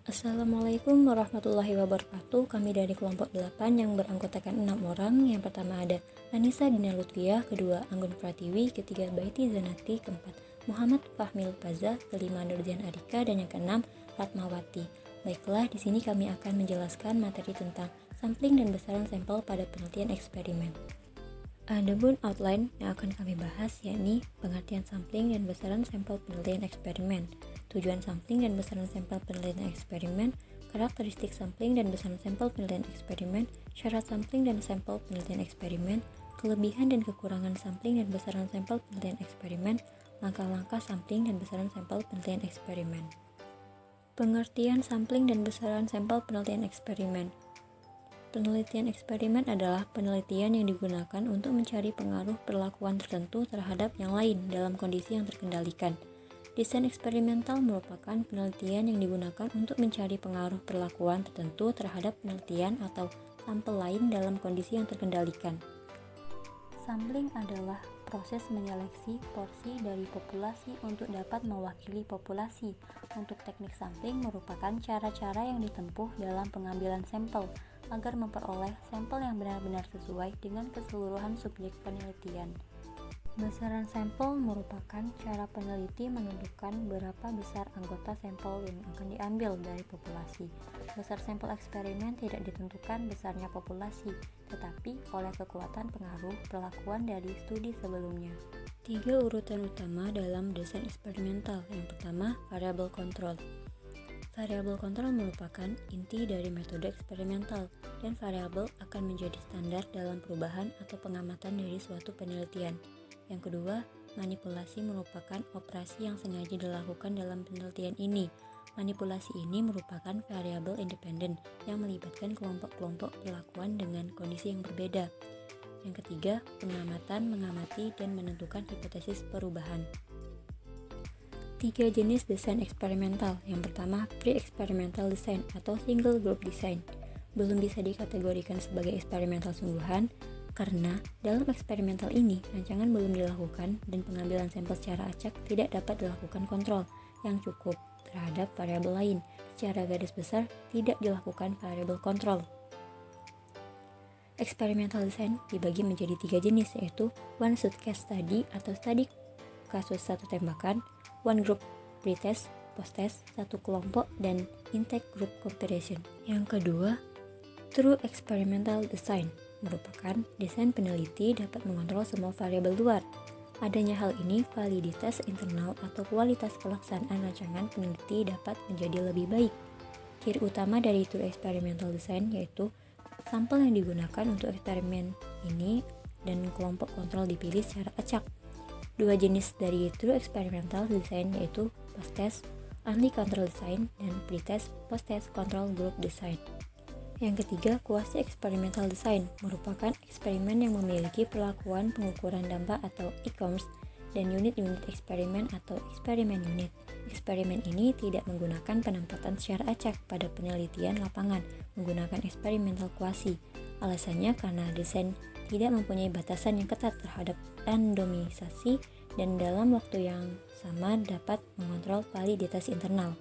Assalamualaikum warahmatullahi wabarakatuh. Kami dari kelompok 8 yang beranggotakan 6 orang. Yang pertama ada Anissa Dina Lutfiah, kedua Anggun Pratiwi, ketiga Baiti Zanati, keempat Muhammad Fahmil Paza, kelima Nurjan Arika, dan yang keenam Ratmawati. Baiklah, di sini kami akan menjelaskan materi tentang sampling dan besaran sampel pada penelitian eksperimen. Adapun outline yang akan kami bahas yakni pengertian sampling dan besaran sampel penelitian eksperimen, tujuan sampling dan besaran sampel penelitian eksperimen, karakteristik sampling dan besaran sampel penelitian eksperimen, syarat sampling dan sampel penelitian eksperimen, kelebihan dan kekurangan sampling dan besaran sampel penelitian eksperimen, langkah-langkah sampling dan besaran sampel penelitian eksperimen. Pengertian sampling dan besaran sampel penelitian eksperimen. Penelitian eksperimen adalah penelitian yang digunakan untuk mencari pengaruh perlakuan tertentu terhadap yang lain dalam kondisi yang terkendalikan. Desain eksperimental merupakan penelitian yang digunakan untuk mencari pengaruh perlakuan tertentu terhadap penelitian atau sampel lain dalam kondisi yang terkendalikan. Sampling adalah proses menyeleksi porsi dari populasi untuk dapat mewakili populasi. Untuk teknik sampling merupakan cara-cara yang ditempuh dalam pengambilan sampel agar memperoleh sampel yang benar-benar sesuai dengan keseluruhan subjek penelitian. Besaran sampel merupakan cara peneliti menentukan berapa besar anggota sampel yang akan diambil dari populasi. Besar sampel eksperimen tidak ditentukan besarnya populasi, tetapi oleh kekuatan pengaruh perlakuan dari studi sebelumnya. 3 urutan utama dalam desain eksperimental. Yang pertama, variabel kontrol. Variabel kontrol merupakan inti dari metode eksperimental, dan variabel akan menjadi standar dalam perubahan atau pengamatan dari suatu penelitian. Yang kedua, manipulasi merupakan operasi yang sengaja dilakukan dalam penelitian ini. Manipulasi ini merupakan variabel independen yang melibatkan kelompok-kelompok perlakuan dengan kondisi yang berbeda. Yang ketiga, pengamatan mengamati dan menentukan hipotesis perubahan. 3 jenis desain eksperimental. Yang pertama, pre-experimental design atau single group design. Belum bisa dikategorikan sebagai eksperimental sungguhan karena dalam eksperimental ini rancangan belum dilakukan dan pengambilan sampel secara acak tidak dapat dilakukan kontrol yang cukup terhadap variabel lain. Secara garis besar tidak dilakukan variabel kontrol. Experimental design dibagi menjadi 3 jenis, yaitu one shot case study atau studi kasus satu tembakan, one group pretest, post-test, satu kelompok, dan intake group comparison. Yang kedua, true experimental design merupakan desain peneliti dapat mengontrol semua variabel luar. Adanya hal ini, validitas internal atau kualitas pelaksanaan rancangan peneliti dapat menjadi lebih baik. Ciri utama dari true experimental design yaitu sampel yang digunakan untuk eksperimen ini dan kelompok kontrol dipilih secara acak. 2 jenis dari true experimental design yaitu post-test early control design dan pre-test post-test control group design. Yang ketiga, quasi experimental design merupakan eksperimen yang memiliki perlakuan pengukuran dampak atau outcomes dan unit-unit eksperimen atau eksperimen unit. Eksperimen ini tidak menggunakan penempatan secara acak pada penelitian lapangan menggunakan eksperimental quasi. Alasannya karena desain tidak mempunyai batasan yang ketat terhadap randomisasi dan dalam waktu yang sama dapat mengontrol validitas internal.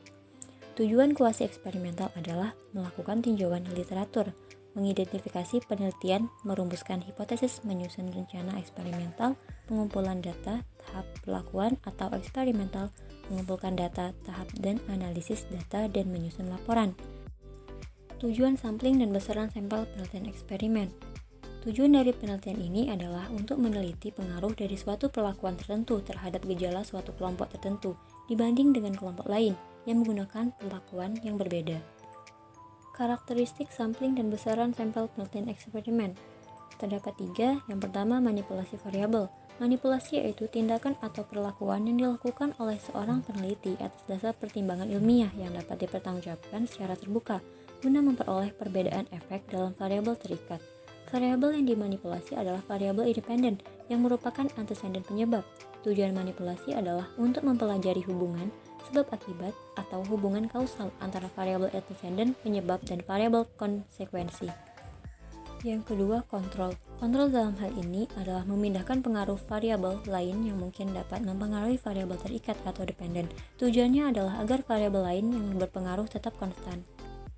Tujuan kuasi eksperimental adalah melakukan tinjauan literatur, mengidentifikasi penelitian, merumuskan hipotesis, menyusun rencana eksperimental, pengumpulan data, tahap perlakuan atau eksperimental, mengumpulkan data, tahap dan analisis data, dan menyusun laporan. Tujuan sampling dan besaran sampel penelitian eksperimen. Tujuan dari penelitian ini adalah untuk meneliti pengaruh dari suatu perlakuan tertentu terhadap gejala suatu kelompok tertentu dibanding dengan kelompok lain yang menggunakan perlakuan yang berbeda. Karakteristik sampling dan besaran sampel penelitian eksperimen. Terdapat 3. Yang pertama, manipulasi variabel. Manipulasi yaitu tindakan atau perlakuan yang dilakukan oleh seorang peneliti atas dasar pertimbangan ilmiah yang dapat dipertanggungjawabkan secara terbuka guna memperoleh perbedaan efek dalam variabel terikat. Variabel yang dimanipulasi adalah variabel independen yang merupakan anteseden penyebab. Tujuan manipulasi adalah untuk mempelajari hubungan sebab akibat atau hubungan kausal antara variabel anteseden penyebab dan variabel konsekuensi. Yang kedua, kontrol. Kontrol dalam hal ini adalah memindahkan pengaruh variabel lain yang mungkin dapat mempengaruhi variabel terikat atau dependen. Tujuannya adalah agar variabel lain yang berpengaruh tetap konstan.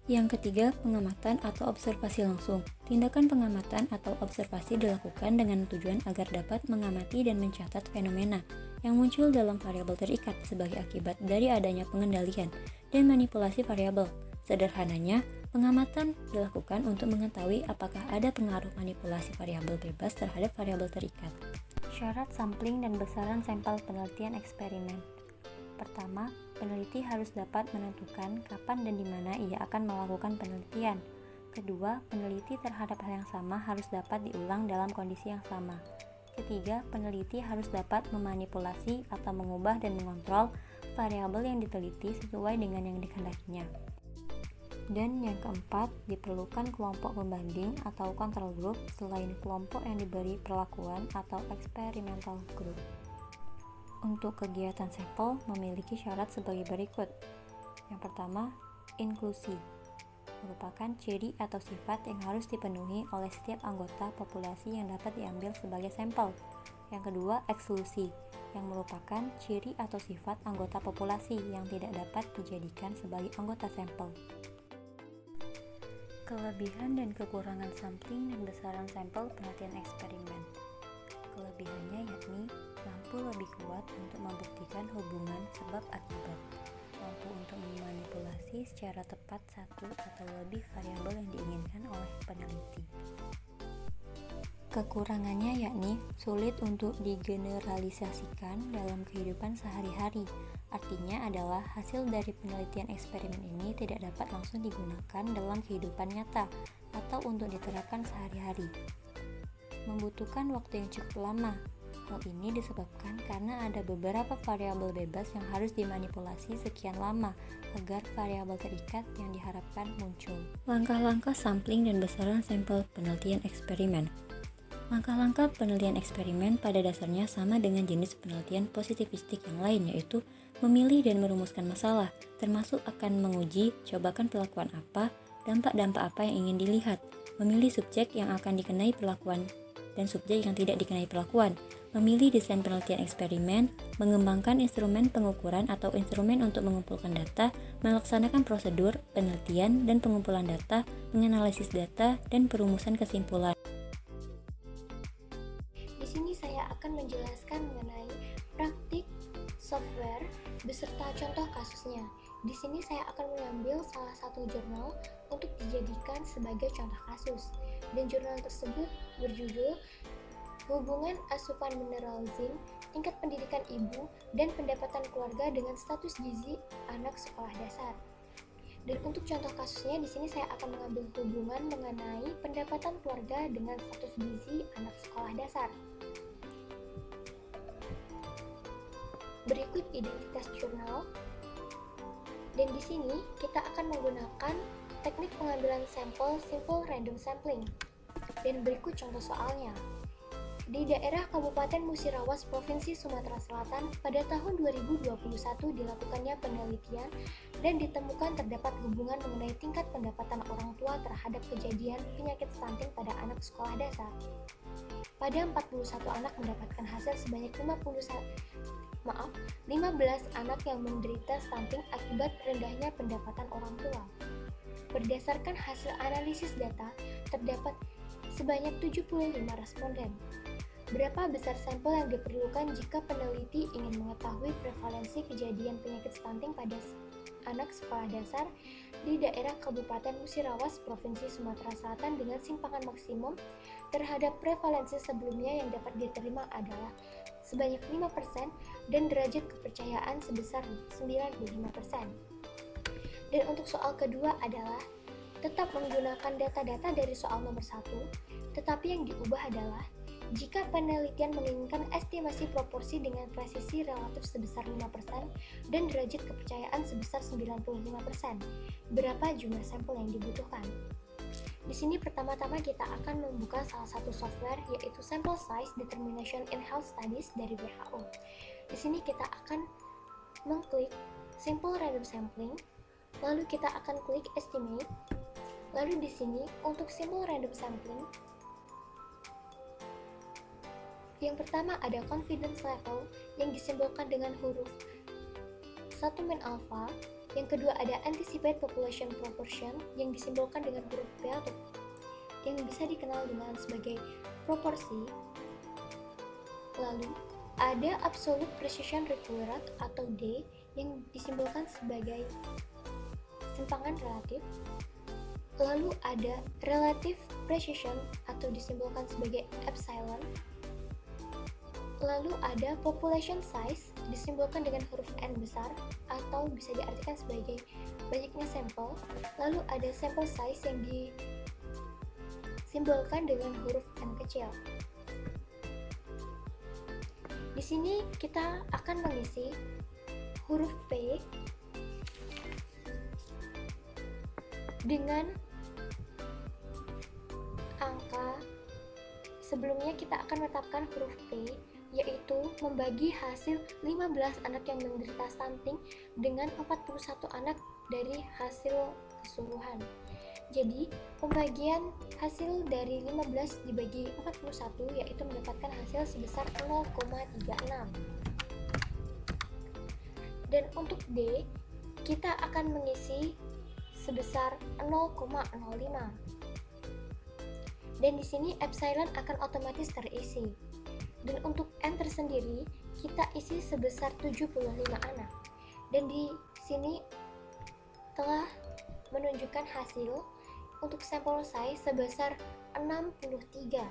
Yang ketiga, pengamatan atau observasi langsung. Tindakan pengamatan atau observasi dilakukan dengan tujuan agar dapat mengamati dan mencatat fenomena yang muncul dalam variabel terikat sebagai akibat dari adanya pengendalian dan manipulasi variabel. Sederhananya, pengamatan dilakukan untuk mengetahui apakah ada pengaruh manipulasi variabel bebas terhadap variabel terikat. Syarat sampling dan besaran sampel penelitian eksperimen. Pertama, peneliti harus dapat menentukan kapan dan di mana ia akan melakukan penelitian. Kedua, peneliti terhadap hal yang sama harus dapat diulang dalam kondisi yang sama. Ketiga, peneliti harus dapat memanipulasi atau mengubah dan mengontrol variabel yang diteliti sesuai dengan yang dikehendakinya. Dan yang keempat, diperlukan kelompok pembanding atau control group selain kelompok yang diberi perlakuan atau experimental group. Untuk kegiatan sampel memiliki syarat sebagai berikut. Yang pertama, inklusi merupakan ciri atau sifat yang harus dipenuhi oleh setiap anggota populasi yang dapat diambil sebagai sampel. Yang kedua, eksklusi yang merupakan ciri atau sifat anggota populasi yang tidak dapat dijadikan sebagai anggota sampel. Kelebihan dan kekurangan sampling dan besaran sampel penelitian eksperimen. Kelebihannya yakni mampu lebih kuat untuk membuktikan hubungan sebab akibat, mampu untuk memanipulasi secara tepat satu atau lebih variabel yang diinginkan oleh peneliti. Kekurangannya yakni sulit untuk digeneralisasikan dalam kehidupan sehari-hari. Artinya adalah hasil dari penelitian eksperimen ini tidak dapat langsung digunakan dalam kehidupan nyata atau untuk diterapkan sehari-hari. Membutuhkan waktu yang cukup lama. Hal ini disebabkan karena ada beberapa variabel bebas yang harus dimanipulasi sekian lama agar variabel terikat yang diharapkan muncul. Langkah-langkah sampling dan besaran sampel penelitian eksperimen. Langkah-langkah penelitian eksperimen pada dasarnya sama dengan jenis penelitian positivistik yang lain, yaitu memilih dan merumuskan masalah, termasuk akan menguji, cobakan perlakuan apa, dampak-dampak apa yang ingin dilihat, memilih subjek yang akan dikenai perlakuan dan subjek yang tidak dikenai perlakuan, memilih desain penelitian eksperimen, mengembangkan instrumen pengukuran atau instrumen untuk mengumpulkan data, melaksanakan prosedur penelitian dan pengumpulan data, menganalisis data, dan perumusan kesimpulan. Di sini saya akan menjelaskan mengenai praktik software beserta contoh kasusnya. Di sini saya akan mengambil salah satu jurnal untuk dijadikan sebagai contoh kasus. Dan jurnal tersebut berjudul Hubungan Asupan Mineral Zinc, Tingkat Pendidikan Ibu, dan Pendapatan Keluarga dengan Status Gizi Anak Sekolah Dasar. Dan untuk contoh kasusnya di sini saya akan mengambil hubungan mengenai pendapatan keluarga dengan status gizi anak sekolah dasar. Berikut identitas jurnal. Dan di sini kita akan menggunakan teknik pengambilan sampel simple random sampling. Dan berikut contoh soalnya. Di daerah Kabupaten Musirawas, Provinsi Sumatera Selatan, pada tahun 2021 dilakukannya penelitian dan ditemukan terdapat hubungan mengenai tingkat pendapatan orang tua terhadap kejadian penyakit stunting pada anak sekolah dasar. Pada 41 anak mendapatkan hasil sebanyak 15 anak yang menderita stunting akibat rendahnya pendapatan orang tua. Berdasarkan hasil analisis data, terdapat sebanyak 75 responden. Berapa besar sampel yang diperlukan jika peneliti ingin mengetahui prevalensi kejadian penyakit stunting pada anak sekolah dasar di daerah Kabupaten Musirawas, Provinsi Sumatera Selatan dengan simpangan maksimum terhadap prevalensi sebelumnya yang dapat diterima adalah sebanyak 5% dan derajat kepercayaan sebesar 95%. Dan untuk soal kedua adalah tetap menggunakan data-data dari soal nomor 1, tetapi yang diubah adalah jika penelitian menginginkan estimasi proporsi dengan presisi relatif sebesar 5% dan derajat kepercayaan sebesar 95%, berapa jumlah sampel yang dibutuhkan? Di sini pertama-tama kita akan membuka salah satu software yaitu Sample Size Determination in Health Studies dari WHO. Di sini kita akan mengklik Simple Random Sampling, lalu kita akan klik Estimate, Lalu di sini untuk simbol random sampling, yang pertama ada confidence level yang disimbolkan dengan huruf 1 min alpha. Yang kedua ada anticipate population proportion yang disimbolkan dengan huruf P atau yang bisa dikenal dengan sebagai proporsi. Lalu ada absolute precision required atau D yang disimbolkan sebagai simpangan relatif. Lalu ada relative precision atau disimbolkan sebagai epsilon. Lalu ada population size disimbolkan dengan huruf N besar atau bisa diartikan sebagai banyaknya sampel. Lalu ada sample size yang disimbolkan dengan huruf N kecil. Di sini kita akan mengisi huruf P dengan angka. Sebelumnya kita akan menetapkan huruf P, yaitu membagi hasil 15 anak yang menderita stunting dengan 41 anak dari hasil keseluruhan. Jadi, pembagian hasil dari 15 dibagi 41 yaitu mendapatkan hasil sebesar 0,36. Dan untuk D, kita akan mengisi sebesar 0,05. Dan di sini epsilon akan otomatis terisi. Dan untuk N tersendiri, kita isi sebesar 75 anak. Dan di sini telah menunjukkan hasil untuk sampel size sebesar 63.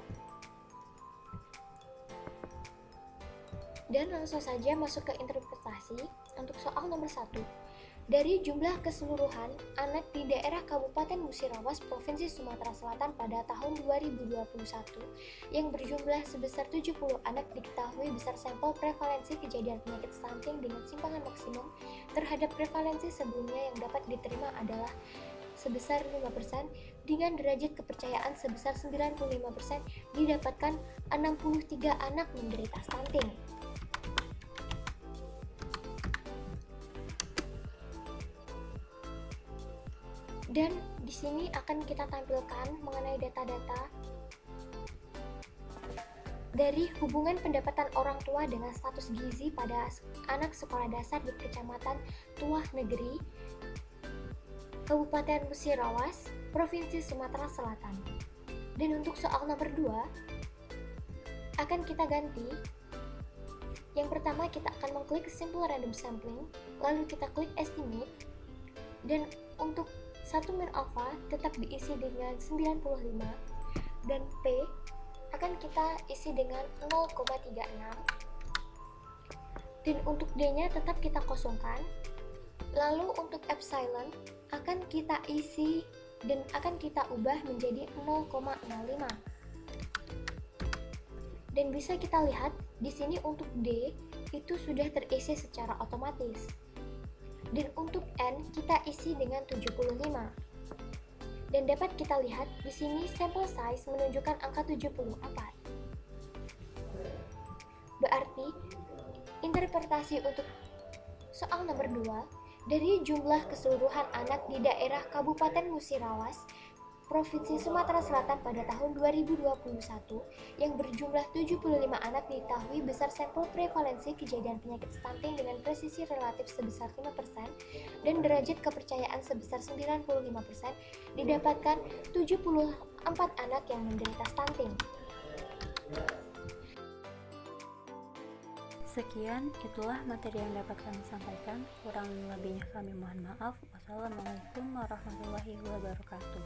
Dan langsung saja masuk ke interpretasi untuk soal nomor 1. Dari jumlah keseluruhan anak di daerah Kabupaten Musirawas, Provinsi Sumatera Selatan pada tahun 2021 yang berjumlah sebesar 70 anak diketahui besar sampel prevalensi kejadian penyakit stunting dengan simpangan maksimum terhadap prevalensi sebelumnya yang dapat diterima adalah sebesar 5% dengan derajat kepercayaan sebesar 95% didapatkan 63 anak menderita stunting. Dan di sini akan kita tampilkan mengenai data-data dari hubungan pendapatan orang tua dengan status gizi pada anak sekolah dasar di Kecamatan Tuah Negeri, Kabupaten Musirawas, Provinsi Sumatera Selatan. Dan untuk soal nomor 2 akan kita ganti. Yang pertama kita akan mengklik simple random sampling, lalu kita klik estimate, dan untuk 1 min alpha tetap diisi dengan 95 dan P akan kita isi dengan 0,36 dan untuk D nya tetap kita kosongkan. Lalu untuk epsilon akan kita isi dan akan kita ubah menjadi 0,05. Dan bisa kita lihat di sini untuk D itu sudah terisi secara otomatis. Dan untuk N kita isi dengan 75. Dan dapat kita lihat di sini sample size menunjukkan angka 74. Berarti interpretasi untuk soal nomor 2, dari jumlah keseluruhan anak di daerah Kabupaten Musirawas, Provinsi Sumatera Selatan pada tahun 2021 yang berjumlah 75 anak diketahui besar sampel prevalensi kejadian penyakit stunting dengan presisi relatif sebesar 5% dan derajat kepercayaan sebesar 95% didapatkan 74 anak yang menderita stunting. Sekian, itulah materi yang dapat kami sampaikan. Kurang lebihnya kami mohon maaf. Wassalamualaikum warahmatullahi wabarakatuh.